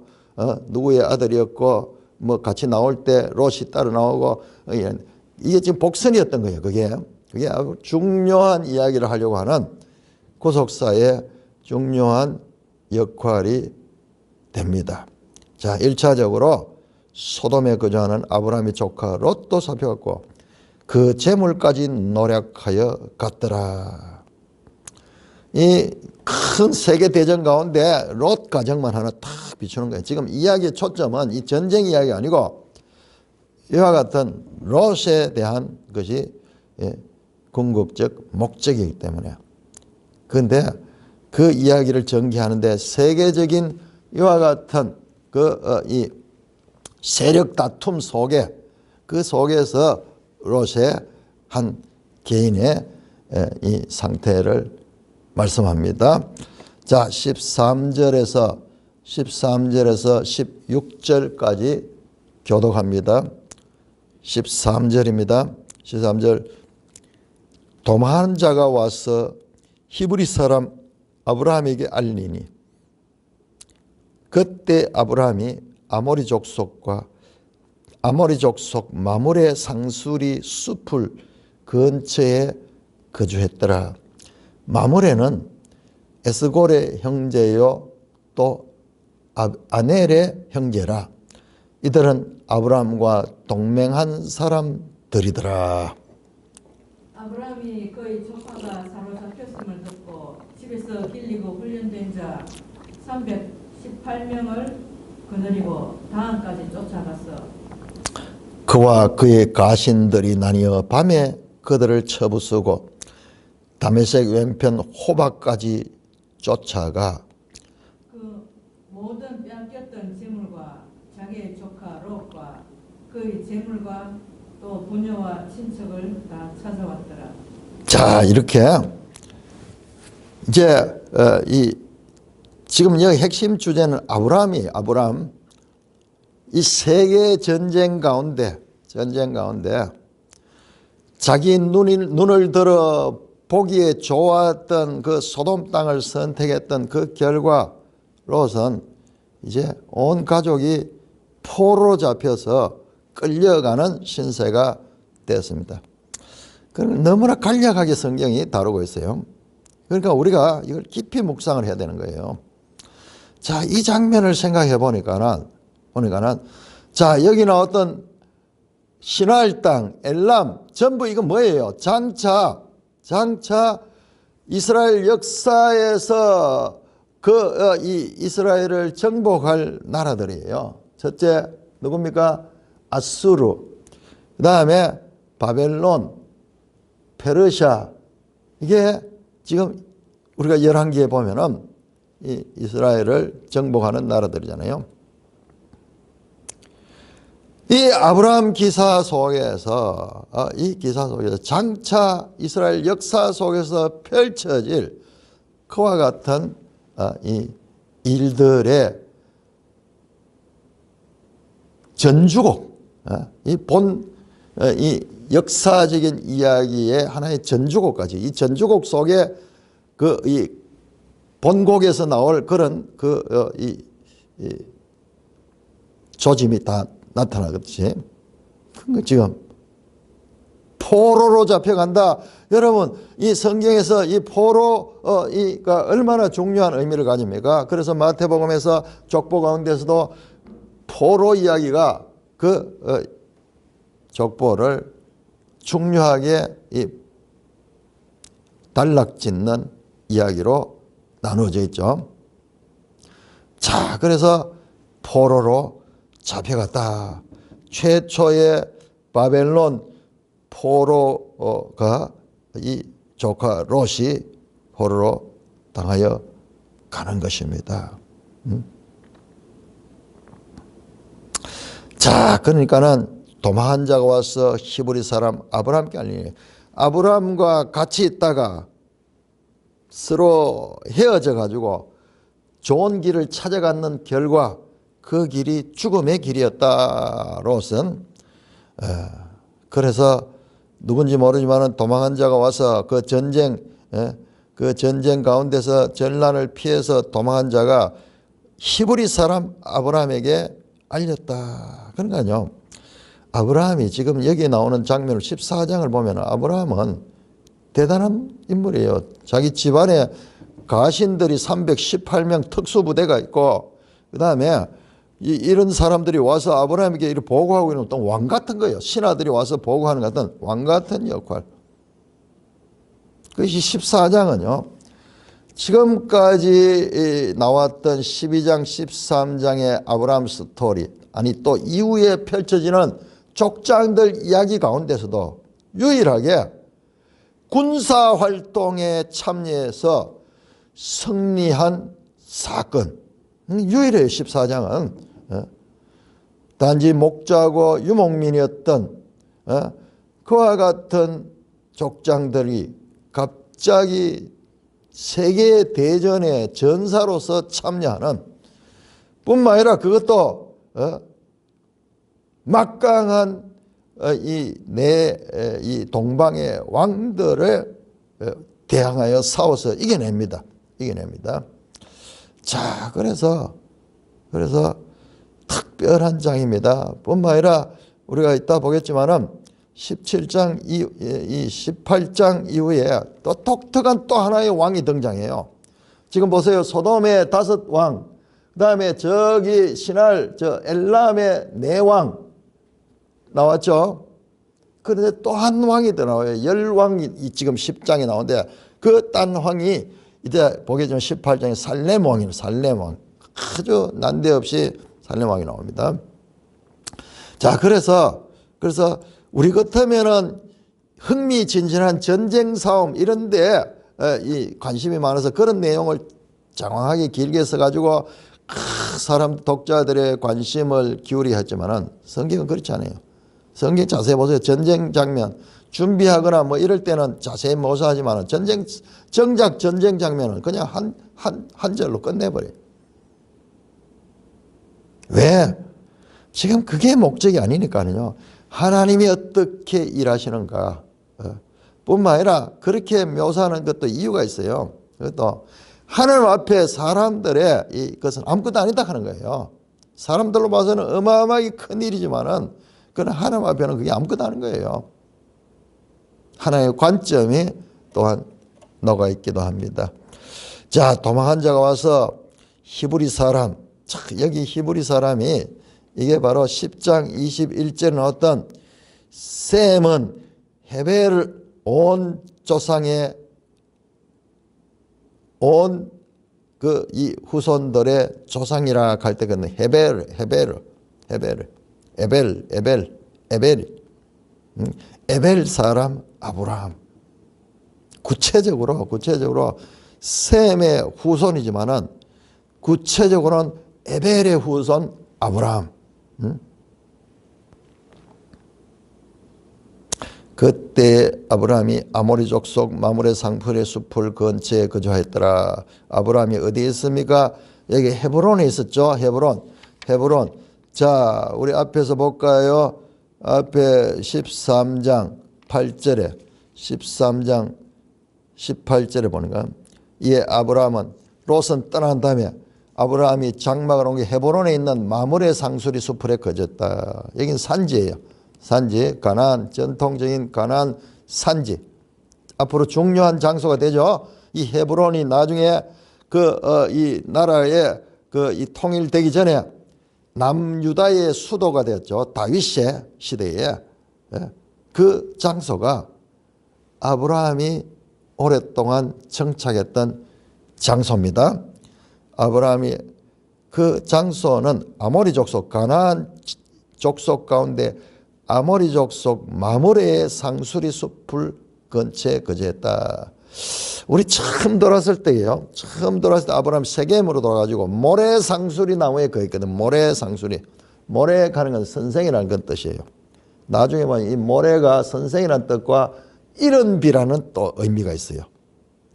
누구의 아들이었고 뭐 같이 나올 때 롯이 따로 나오고 이게 지금 복선이었던 거예요. 그게 아주 중요한 이야기를 하려고 하는 구속사의 중요한 역할이 됩니다. 자, 1차적으로 소돔에 거주하는 아브라함의 조카 롯도 살펴봤고 그 재물까지 노력하여 갔더라. 이 큰 세계 대전 가운데 롯 가정만 하나 탁 비추는 거예요. 지금 이야기의 초점은 이 전쟁 이야기 아니고 이와 같은 롯에 대한 것이 궁극적 목적이기 때문에. 그런데 그 이야기를 전개하는데 세계적인 이와 같은 이 세력 다툼 속에 그 속에서 롯의 한 개인의 이 상태를 말씀합니다. 자, 13절에서 16절까지 교독합니다. 13절입니다. 13절. 도망하는 자가 와서 히브리 사람 아브라함에게 알리니 그때 아브라함이 아모리 족속 마므레 상수리 숲을 근처에 거주했더라. 마므레는 에스골의 형제요 또 아넬의 형제라. 이들은 아브라함과 동맹한 사람들이더라. 아브라함이 그의 조카가 사로잡혔음을 듣고 집에서 길리고 훈련된 자 318명을 거느리고 다한까지 쫓아갔어. 그와 그의 가신들이 나뉘어 밤에 그들을 쳐부수고 다메섹 왼편 호박까지 쫓아가 그 모든 빼앗겼던 재물과 자기의 조카 롯과 그의 재물과 또 부녀와 친척을 다 찾아왔더라. 자, 이렇게 이제 지금 여기 핵심 주제는 아브라함 이 세계 전쟁 가운데 자기 눈을 들어 보기에 좋았던 그 소돔 땅을 선택했던 그 결과로선 이제 온 가족이 포로로 잡혀서 끌려가는 신세가 됐습니다. 너무나 간략하게 성경이 다루고 있어요. 그러니까 우리가 이걸 깊이 묵상을 해야 되는 거예요. 자, 이 장면을 생각해 보니까는 자, 여기 나왔던 시나일 땅, 엘람 전부 이거 뭐예요? 장차 이스라엘 역사에서 이 이스라엘을 정복할 나라들이에요. 첫째 누굽니까? 아수르, 그 다음에 바벨론, 페르시아. 이게 지금 우리가 열왕기에 보면은 이 이스라엘을 정복하는 나라들이잖아요. 이 아브라함 기사 속에서 장차 이스라엘 역사 속에서 펼쳐질 그와 같은 이 일들의 전주곡, 이 역사적인 이야기의 하나의 전주곡까지, 이 전주곡 속에 이 본곡에서 나올 그런 이 조짐이 다 나타나겠지. 지금 포로로 잡혀간다. 여러분, 이 성경에서 이 포로가 얼마나 중요한 의미를 가집니까? 그래서 마태복음에서 족보 가운데서도 포로 이야기가 족보를 중요하게 단락짓는 이야기로 나누어져 있죠. 자, 그래서 포로로 잡혀갔다. 최초의 바벨론 포로가 이 조카 롯이 포로로 당하여 가는 것입니다. 자, 그러니까는 도망한 자가 와서 히브리 사람 아브라함께 알리니, 아브라함과 같이 있다가 서로 헤어져 가지고 좋은 길을 찾아가는 결과 그 길이 죽음의 길이었다로선, 그래서 누군지 모르지만 도망한 자가 와서 그 전쟁 가운데서 전란을 피해서 도망한 자가 히브리 사람 아브라함에게 알렸다. 그러니까요, 아브라함이 지금 여기 나오는 장면을 14장을 보면 아브라함은 대단한 인물이에요. 자기 집안에 가신들이 318명 특수부대가 있고, 그 다음에 이런 사람들이 와서 아브라함에게 이렇게 보고하고 있는 어떤 왕 같은 거예요. 신하들이 와서 보고하는 같은 왕 같은 역할. 그것이 14장은요, 지금까지 나왔던 12장, 13장의 아브라함 스토리, 아니 또 이후에 펼쳐지는 족장들 이야기 가운데서도 유일하게 군사활동에 참여해서 승리한 사건, 유일해요. 14장은 단지 목자고 유목민이었던 그와 같은 족장들이 갑자기 세계 대전의 전사로서 참여하는 뿐만 아니라 그것도 막강한 이 동방의 왕들을 대항하여 싸워서 이겨냅니다. 자, 그래서 특별한 장입니다. 뿐만 아니라 우리가 이따 보겠지만은 17장 이 18장 이후에 또 독특한 또 하나의 왕이 등장해요. 지금 보세요. 소돔의 5왕, 그다음에 저기 신할 엘람의 4왕 나왔죠. 그런데 또 한 왕이 더 나와요. 10왕이 지금 10장에 나오는데 그 딴 왕이 이제 보겠지만 18장에 살렘 왕이에요. 살렘 왕. 아주 난데없이 살렘 왕이 나옵니다. 자, 그래서 우리 같으면은 흥미진진한 전쟁 싸움 이런데 이 관심이 많아서 그런 내용을 장황하게 길게 써가지고 사람 독자들의 관심을 기울이게 했지만은 성경은 그렇지 않아요. 성경 자세히 보세요. 전쟁 장면 준비하거나 뭐 이럴 때는 자세히 묘사하지만은 정작 전쟁 장면은 그냥 한 절로 끝내버려요. 왜? 지금 그게 목적이 아니니까요. 하나님이 어떻게 일하시는가 뿐만 아니라 그렇게 묘사하는 것도 이유가 있어요. 그것도 하나님 앞에 사람들의 이것은 아무것도 아니다 하는 거예요. 사람들로 봐서는 어마어마하게 큰 일이지만은 그건 하나님 앞에는 그게 아무것도 아닌 거예요. 하나님의 관점이 또한 녹아 있기도 합니다. 자, 도망한 자가 와서 히브리 사람, 여기 히브리 사람이 이게 바로 10장 21절에 나왔던 셈은 헤벨 온 조상의 온 이 후손들의 조상이라 할 때 그는 에벨 사람 아브라함. 구체적으로 셈의 후손이지만은 구체적으로는 에벨의 후손 아브라함. 그때 아브라함이 아모리 족속 마므레 상풀의 숲을 근처에 거주하였더라. 아브라함이 어디에 있습니까? 여기 헤브론에 있었죠. 헤브론. 자, 우리 앞에서 볼까요? 앞에 13장 8절에 13장 18절에 보니까 이에 아브라함은 롯은 떠난 다음에 아브라함이 장막을 옮겨 헤브론에 있는 마므레 상수리 숲에 거졌다. 여긴 산지예요. 산지, 가나안, 전통적인 가나안 산지. 앞으로 중요한 장소가 되죠. 이 헤브론이 나중에 이 나라의 이 통일되기 전에 남유다의 수도가 되었죠. 다윗의 시대에. 그 장소가 아브라함이 오랫동안 정착했던 장소입니다. 아브라함이 그 장소는 아모리 족속, 가나안 족속 가운데 아모리 족속 마므레의 상수리 숲을 근처에 거주했다. 우리 처음 돌아왔을 때예요. 처음 돌아왔을 때 아브라함 세겜으로 돌아가지고 모래 상수리 나무에 거했거든. 모래 상수리. 모래 가는 건 선생이라는 건 뜻이에요. 나중에 보면 이 모래가 선생이라는 뜻과 이른비라는 또 의미가 있어요.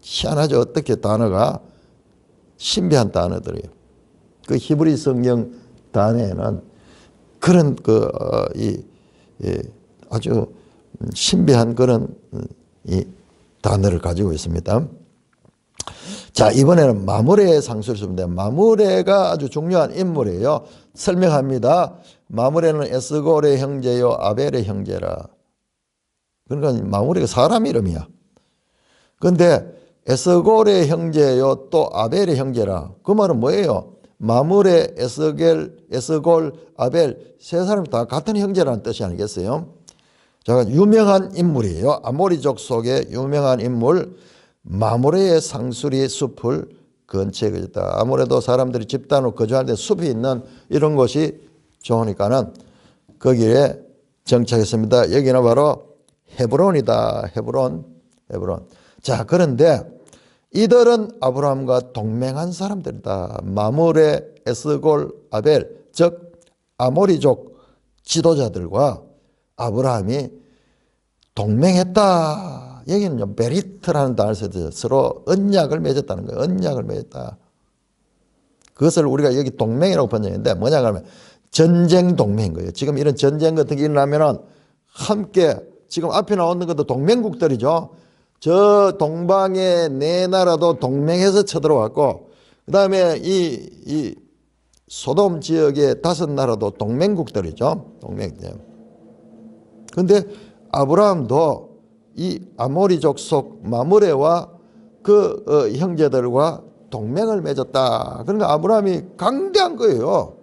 희한하죠. 어떻게 단어가 신비한 단어들이에요. 그 히브리 성경 단어에는 그런 아주 신비한 그런 이 단어를 가지고 있습니다. 자, 이번에는 마므레의 상수리입니다. 마므레가 아주 중요한 인물이에요. 설명합니다. 마므레는 에스골의 형제요 아벨의 형제라. 그러니까 마므레가 사람 이름이야. 그런데 에스골의 형제요 또 아벨의 형제라. 그 말은 뭐예요? 마므레, 에스골, 아벨 세 사람이 다 같은 형제라는 뜻이 아니겠어요? 자, 유명한 인물이에요. 아모리 족속의 유명한 인물 마므레의 상수리 숲을 근처에 거졌다. 아무래도 사람들이 집단으로 거주하는데 숲이 있는 이런 곳이 좋으니까는 거기에 정착했습니다. 여기는 바로 헤브론이다. 헤브론. 자, 그런데 이들은 아브라함과 동맹한 사람들이다. 마므레, 에스골, 아벨, 즉 아모리족 지도자들과 아브라함이 동맹했다. 여기는 베리트라는 단어를 써서 서로 언약을 맺었다는 거예요. 언약을 맺었다. 그것을 우리가 여기 동맹이라고 번역했는데 뭐냐 하면 전쟁 동맹인 거예요. 지금 이런 전쟁 같은 게 일어나면은 함께 지금 앞에 나오는 것도 동맹국들이죠. 저 동방의 네 나라도 동맹해서 쳐들어왔고 그 다음에 이 소돔 지역의 5나라도 동맹국들이죠. 동맹. 그런데 아브라함도 이 아모리족 속 마므레와 그 형제들과 동맹을 맺었다. 그러니까 아브라함이 강대한 거예요.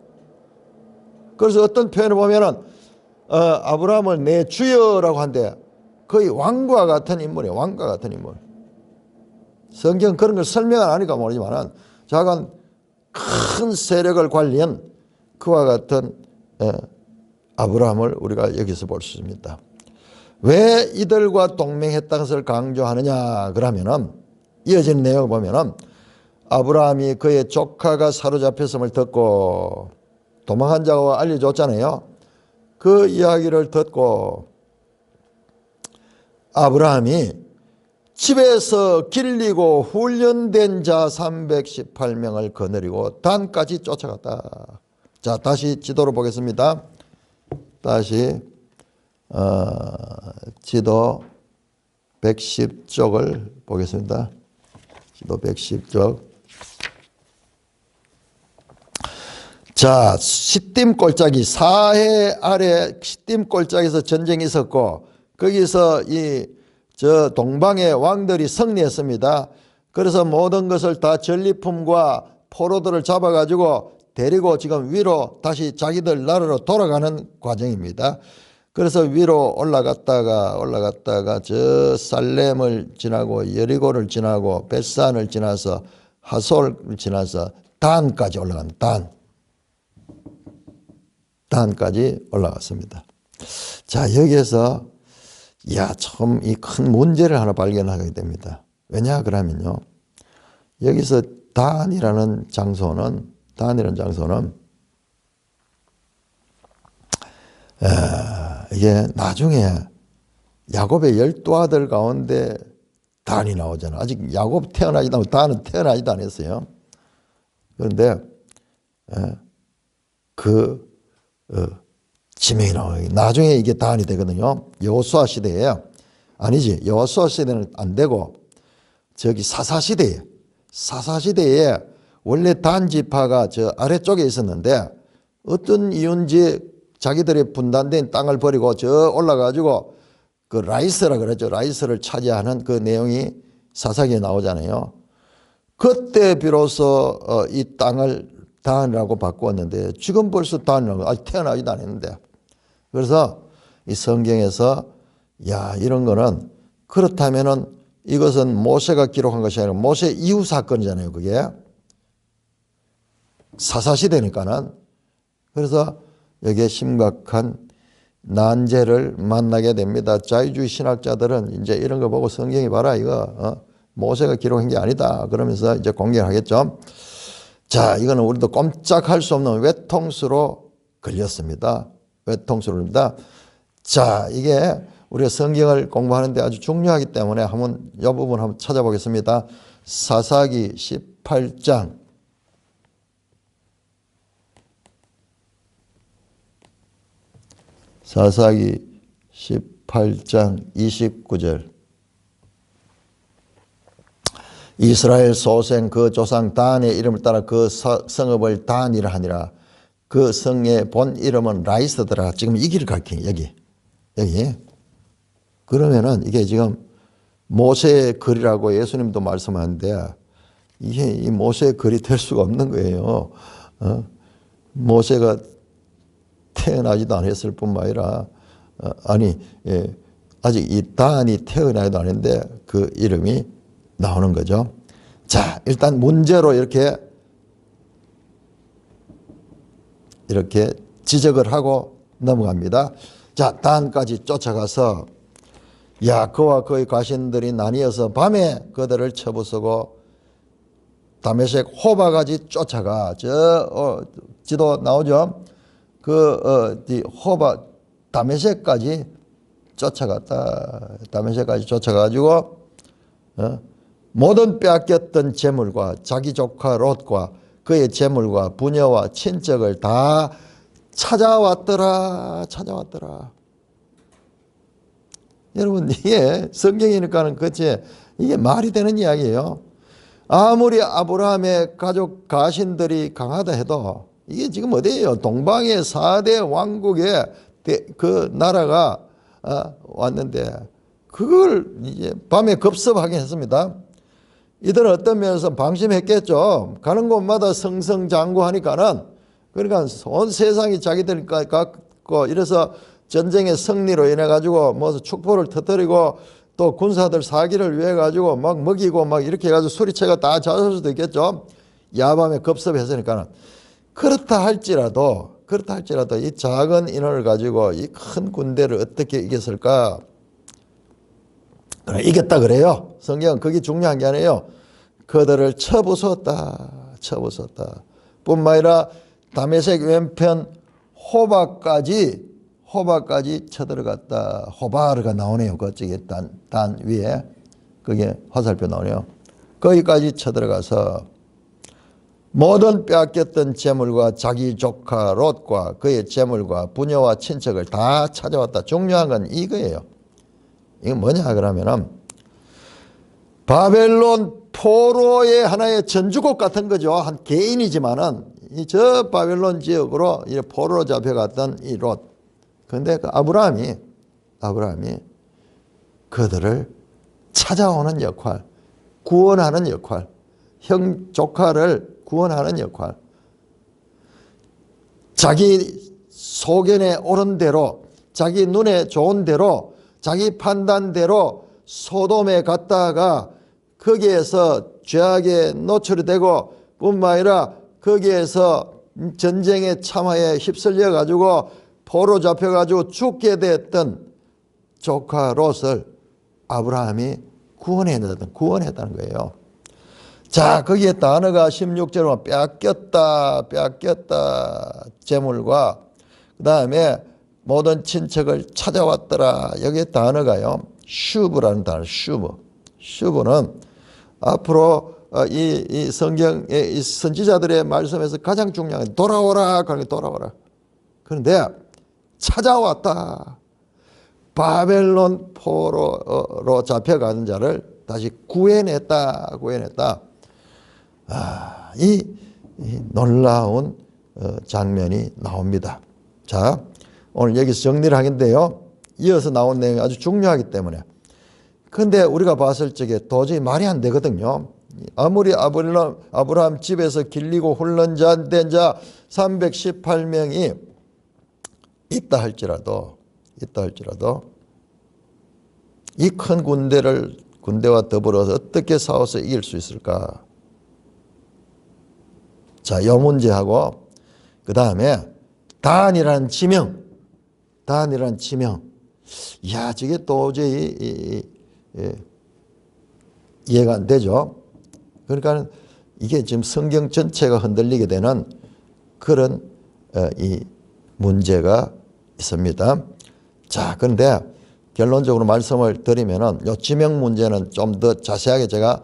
그래서 어떤 표현을 보면은 아브라함을 내 주여라고 한데 거의 왕과 같은 인물이에요. 왕과 같은 인물. 성경 그런 걸 설명 안 하니까 모르지만은 작은 큰 세력을 관리한 그와 같은 아브라함을 우리가 여기서 볼 수 있습니다. 왜 이들과 동맹했다는 것을 강조하느냐 그러면은 이어진 내용을 보면은 아브라함이 그의 조카가 사로잡혔음을 듣고 도망한 자가 알려줬잖아요. 그 이야기를 듣고 아브라함이 집에서 길리고 훈련된 자 318명을 거느리고 단까지 쫓아갔다. 자, 다시 지도로 보겠습니다. 다시 지도 110쪽을 보겠습니다. 지도 110쪽. 자, 시딤 골짜기 사해 아래 시딤 골짜기에서 전쟁이 있었고 거기서 저 동방의 왕들이 승리했습니다. 그래서 모든 것을 다 전리품과 포로들을 잡아가지고 데리고 지금 위로 다시 자기들 나라로 돌아가는 과정입니다. 그래서 위로 올라갔다가 저 살렘을 지나고 여리고를 지나고 벳산을 지나서 하솔을 지나서 단까지 올라간다. 단까지 올라갔습니다. 자, 여기에서 참 이 큰 문제를 하나 발견하게 됩니다. 왜냐 그러면요. 여기서 단이라는 장소는 이게 나중에 야곱의 12아들 가운데 단이 나오잖아. 아직 야곱 태어나지도 않고 단은 태어나지도 않았어요. 그런데 지명이 나와요. 나중에 이게 단이 되거든요. 여호수아 시대에 아니지. 여호수아 시대는 안 되고 저기 사사시대에 원래 단 지파가 저 아래쪽에 있었는데 어떤 이유인지 자기들의 분단된 땅을 버리고 저 올라가지고 그 라이스라 그러죠. 라이스를 차지하는 그 내용이 사사기에 나오잖아요. 그때 비로소 이 땅을 단이라고 바꾸었는데 지금 벌써 단이라고 아직 태어나지도 않았는데 그래서 이 성경에서 이런 거는 그렇다면은 이것은 모세가 기록한 것이 아니라 모세 이후 사건이잖아요. 그게 사사시대니까는. 그래서 여기에 심각한 난제를 만나게 됩니다. 자유주의 신학자들은 이제 이런 거 보고 성경이 봐라 이거 모세가 기록한 게 아니다 그러면서 이제 공개를 하겠죠. 자, 이거는 우리도 꼼짝할 수 없는 외통수로 걸렸습니다. 외통수로입니다. 자, 이게 우리가 성경을 공부하는데 아주 중요하기 때문에 한번 이 부분 한번 찾아보겠습니다. 사사기 18장 사사기 18장 29절 이스라엘 소생 그 조상 단의 이름을 따라 그 성읍을 단이라 하니라. 그 성의 본 이름은 라이스더라. 지금 이 길을 가르쳐 여기. 그러면은 이게 지금 모세의 글이라고 예수님도 말씀하는데 이게 이 모세의 글이 될 수가 없는 거예요. 모세가 태어나지도 않았을 뿐만 아니라 아직 이 단이 태어나지도 않았는데 그 이름이 나오는 거죠. 자, 일단 문제로 이렇게 지적을 하고 넘어갑니다. 자, 단까지 쫓아가서 그와 그의 과신들이 나뉘어서 밤에 그들을 쳐부수고 다메섹 호바까지 쫓아가. 지도 나오죠. 호바 다메섹까지 쫓아갔다. 다메섹까지 쫓아가지고 모든 빼앗겼던 재물과 자기 조카 롯과 그의 재물과 부녀와 친척을 다 찾아왔더라. 여러분, 이게 성경이니까는 그치, 이게 말이 되는 이야기예요. 아무리 아브라함의 가족 가신들이 강하다 해도 이게 지금 어디예요? 동방의 4대 왕국의 그 나라가 왔는데 그걸 이제 밤에 급습하긴 했습니다. 이들은 어떤 면에서 방심했겠죠. 가는 곳마다 승승장구하니까는, 그러니까 온 세상이 자기들 갖고 이래서 전쟁의 승리로 인해 가지고 뭐 축포를 터뜨리고 또 군사들 사기를 위해 가지고 막 먹이고 막 이렇게 해가지고 수리체가 다 잦을 수도 있겠죠. 야밤에 급습했으니까는. 그렇다 할지라도 이 작은 인원을 가지고 이 큰 군대를 어떻게 이겼을까? 이겼다 그래요. 성경은 그게 중요한 게 아니에요. 그들을 쳐부수었다. 뿐만 아니라 다메섹 왼편 호바까지 쳐들어갔다. 호바르가 나오네요. 그쪽에 단 위에 그게 화살표 나오네요. 거기까지 쳐들어가서 모든 빼앗겼던 재물과 자기 조카 롯과 그의 재물과 부녀와 친척을 다 찾아왔다. 중요한 건 이거예요. 이건 뭐냐 그러면은 바벨론 포로의 하나의 전주국 같은 거죠. 한 개인이지만은 저 바벨론 지역으로 포로로 잡혀갔던 이 롯. 그런데 그 아브라함이 그들을 찾아오는 역할, 구원하는 역할, 형 조카를 구원하는 역할, 자기 소견에 옳은 대로, 자기 눈에 좋은 대로, 자기 판단대로 소돔에 갔다가 거기에서 죄악에 노출이 되고 뿐만 아니라 거기에서 전쟁의 참화에 휩쓸려 가지고 포로 잡혀 가지고 죽게 됐던 조카 롯을 아브라함이 구원했다는 거예요. 자, 거기에 단어가 16절로 빼앗겼다 재물과 그 다음에 모든 친척을 찾아왔더라. 여기에 단어가요, 슈브라는 단어. 슈브는 앞으로 이 성경의 이 선지자들의 말씀에서 가장 중요한 돌아오라. 그런데 찾아왔다. 바벨론 포로로 잡혀가는 자를 다시 구해냈다. 이 놀라운 장면이 나옵니다. 자, 오늘 여기서 정리를 하겠는데요. 이어서 나온 내용이 아주 중요하기 때문에. 근데 우리가 봤을 적에 도저히 말이 안 되거든요. 아무리 아브라함 집에서 길리고 훈련된 자 318명이 있다 할지라도 이 큰 군대와 더불어서 어떻게 싸워서 이길 수 있을까? 자, 이 문제하고 그 다음에 단이라는 지명. 이야, 저게 도저히 이해가 안 되죠. 그러니까 이게 지금 성경 전체가 흔들리게 되는 그런 이 문제가 있습니다. 자, 그런데 결론적으로 말씀을 드리면은 이 지명 문제는 좀 더 자세하게 제가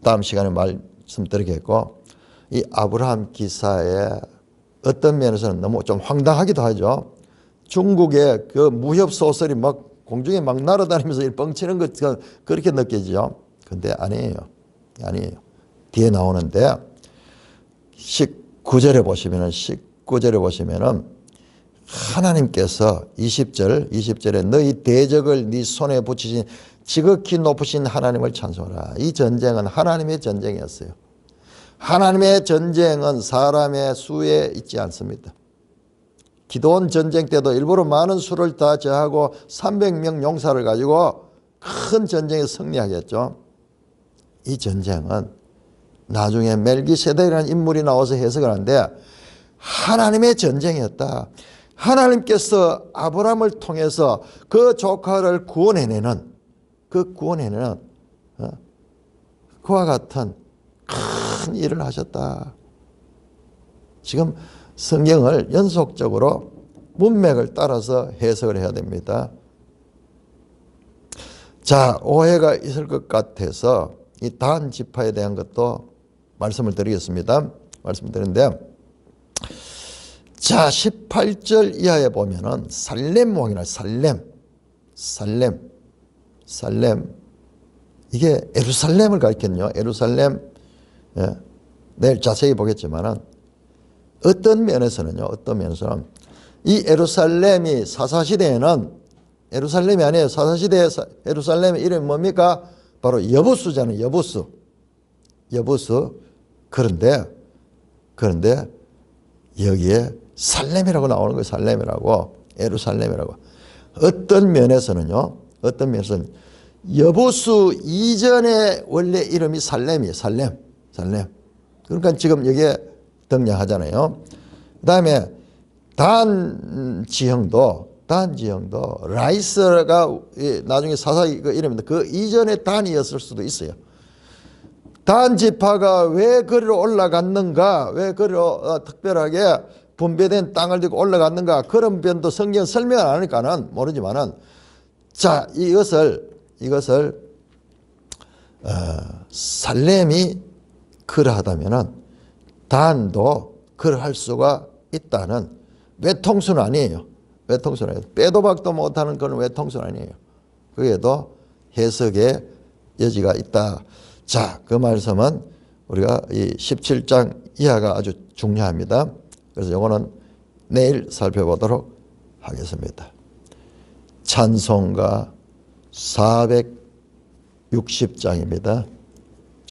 다음 시간에 말씀드리겠고, 이 아브라함 기사에 어떤 면에서는 너무 좀 황당하기도 하죠. 중국의 그 무협 소설이 막 공중에 막 날아다니면서 뻥치는 것 그렇게 느껴지죠. 근데 아니에요. 뒤에 나오는데 19절에 보시면은 하나님께서 20절에 너희 대적을 네 손에 붙이신 지극히 높으신 하나님을 찬송하라. 이 전쟁은 하나님의 전쟁이었어요. 하나님의 전쟁은 사람의 수에 있지 않습니다. 기도원 전쟁 때도 일부러 많은 수를 다 제하고 300명 용사를 가지고 큰 전쟁에 승리하겠죠. 이 전쟁은 나중에 멜기세덱이라는 인물이 나와서 해석을 하는데 하나님의 전쟁이었다. 하나님께서 아브라함을 통해서 그 조카를 구원해내는 그와 같은 큰 일을 하셨다. 지금 성경을 연속적으로 문맥을 따라서 해석을 해야 됩니다. 자, 오해가 있을 것 같아서 이 단 지파에 대한 것도 말씀을 드리겠습니다. 말씀을 드리는데, 자, 18절 이하에 보면은 살렘 왕이나 살렘. 이게 예루살렘을 가리켰네요. 예루살렘. 예. 내일 자세히 보겠지만은 어떤 면에서는 이 예루살렘이 사사시대에는 예루살렘이 아니에요. 사사시대의 예루살렘의 이름이 뭡니까? 바로 여부수잖아요. 여부수. 그런데 여기에 살렘이라고 나오는 거예요. 살렘이라고. 예루살렘이라고. 어떤 면에서는 여부수 이전에 원래 이름이 살렘이에요. 살렘. 그러니까 지금 여기에 등장하잖아요. 그 다음에 단 지형도 라이스가 나중에 사사의 이름인데 그 이전에 단이었을 수도 있어요. 단 지파가 왜 그리로 올라갔는가, 왜 그리로 특별하게 분배된 땅을 들고 올라갔는가, 그런 변도 성경 설명을 안 하니까는 모르지만은, 자, 이것을 살렘이 그러하다면은 단도 그러할 수가 있다는 외통수는 아니에요. 빼도 박도 못하는 그런 외통수는 아니에요. 그게도 해석의 여지가 있다. 자, 그 말씀은 우리가 이 17장 이하가 아주 중요합니다. 그래서 이거는 내일 살펴보도록 하겠습니다. 찬송가 460장입니다.